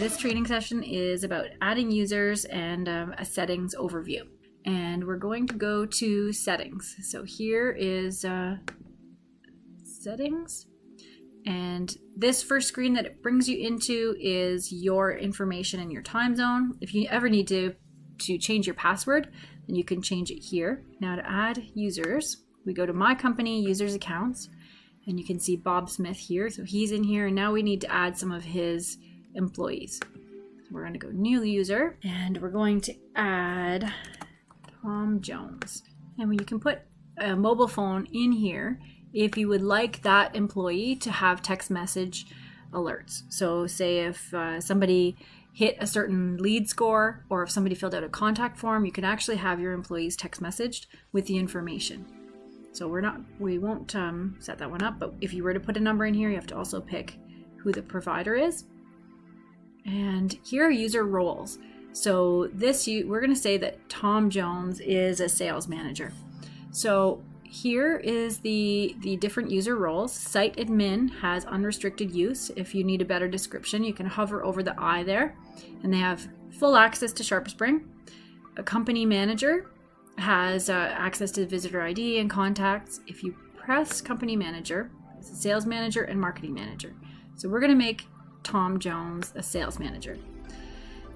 this training session is about adding users and a settings overview. And we're going to go to settings. So here is settings. And this first screen that it brings you into is your information and your time zone. If you ever need to change your password, then you can change it here. Now to add users, we go to My Company, Users Accounts, and you can see Bob Smith here. So he's in here, and now we need to add some of his employees. So we're going to go New User, and we're going to add Tom Jones. And you can put a mobile phone in here if you would like that employee to have text message alerts. So say if somebody hit a certain lead score, or if somebody filled out a contact form, you can actually have your employees text messaged with the information. So we won't set that one up, but if you were to put a number in here, you have to also pick who the provider is. And here are user roles. So we're going to say that Tom Jones is a sales manager. So here is the different user roles. Site admin has unrestricted use. If you need a better description, you can hover over the I there, and they have full access to SharpSpring. A company manager has access to visitor ID and contacts. If you press company manager, it's a sales manager and marketing manager. So we're going to make Tom Jones a sales manager.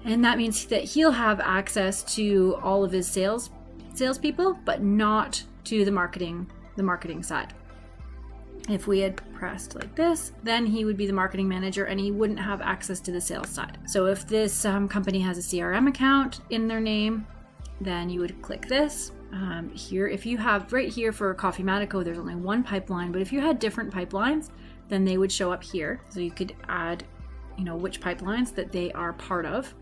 And that means that he'll have access to all of his salespeople, but not to the marketing side. If we had pressed like this, then he would be the marketing manager and he wouldn't have access to the sales side. So if this company has a CRM account in their name, then you would click this. Here, if you have right here for Coffee Matico, there's only one pipeline, but if you had different pipelines, then they would show up here. So you could add, which pipelines that they are part of.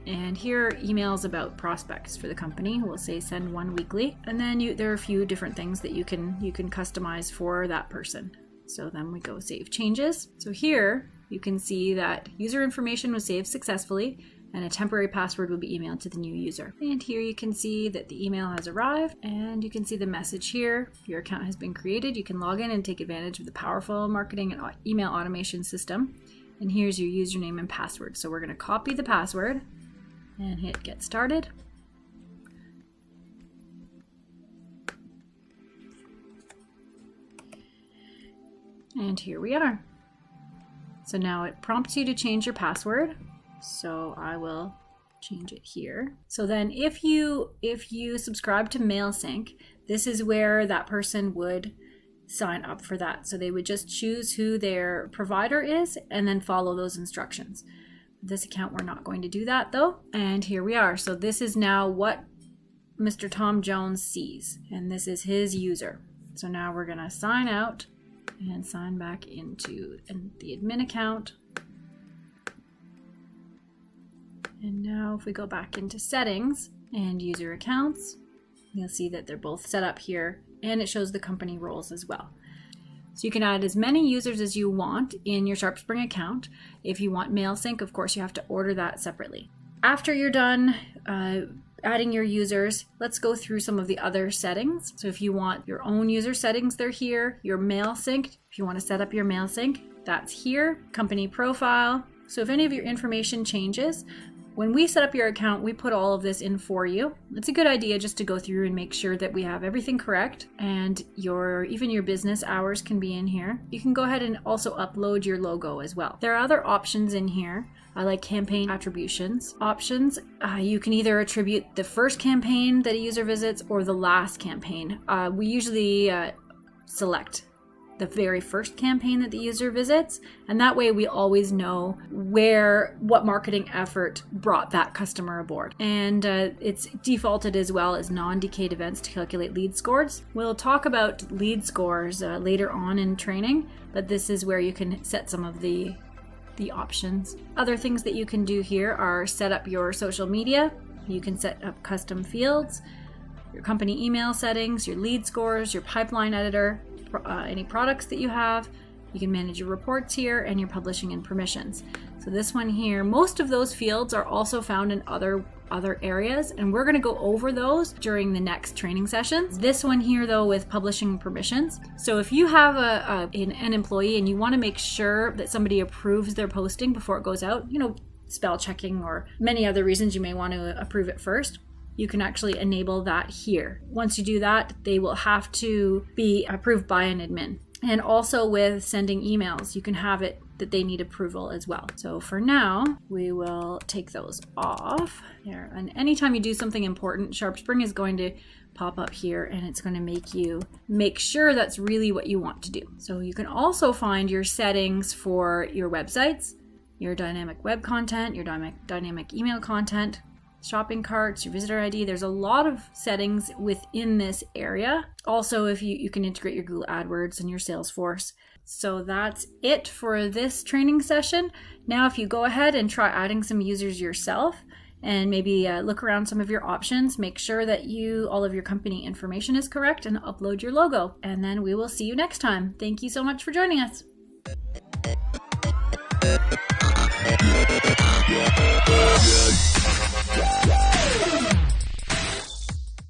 And here are emails about prospects for the company. We'll say send one weekly. And then there are a few different things that you can customize for that person. So then we go save changes. So here you can see that user information was saved successfully and a temporary password will be emailed to the new user. And here you can see that the email has arrived, and you can see the message here. Your account has been created. You can log in and take advantage of the powerful marketing and email automation system. And here's your username and password. So we're going to copy the password and hit get started. And here we are. So now it prompts you to change your password. So I will change it here. So then if you subscribe to MailSync, this is where that person would sign up for that. So they would just choose who their provider is and then follow those instructions. This account, we're not going to do that though. And here we are. So this is now what Mr. Tom Jones sees, and this is his user. So now we're going to sign out and sign back into the admin account. And now if we go back into settings and user accounts, you'll see that they're both set up here, and it shows the company roles as well. So you can add as many users as you want in your SharpSpring account. If you want MailSync, of course, you have to order that separately. After you're done adding your users, let's go through some of the other settings. So if you want your own user settings, they're here. Your MailSync, if you want to set up your MailSync, that's here. Company profile. So if any of your information changes, when we set up your account, we put all of this in for you. It's a good idea just to go through and make sure that we have everything correct, and even your business hours can be in here. You can go ahead and also upload your logo as well. There are other options in here. I like campaign attributions options. You can either attribute the first campaign that a user visits or the last campaign. We usually select the very first campaign that the user visits, and that way we always know what marketing effort brought that customer aboard. And it's defaulted as well as non-decayed events to calculate lead scores. We'll talk about lead scores later on in training, but this is where you can set some of the options. Other things that you can do here are set up your social media. You can set up custom fields, your company email settings, your lead scores, your pipeline editor, any products that you have. You can manage your reports here and your publishing and permissions. So this one here, most of those fields are also found in other areas, and we're going to go over those during the next training sessions. This one here though, with publishing permissions. So if you have an employee and you want to make sure that somebody approves their posting before it goes out, spell checking or many other reasons you may want to approve it first, you can actually enable that here. Once you do that, they will have to be approved by an admin. And also with sending emails, you can have it that they need approval as well. So for now, we will take those off there. And anytime you do something important, SharpSpring is going to pop up here and it's going to make you make sure that's really what you want to do. So you can also find your settings for your websites, your dynamic web content, your dynamic email content, shopping carts, your visitor ID. There's a lot of settings within this area. Also, if you can integrate your Google AdWords and your Salesforce. So that's it for this training session. Now, if you go ahead and try adding some users yourself and maybe look around some of your options, make sure that all of your company information is correct and upload your logo. And then we will see you next time. Thank you so much for joining us. Yeah.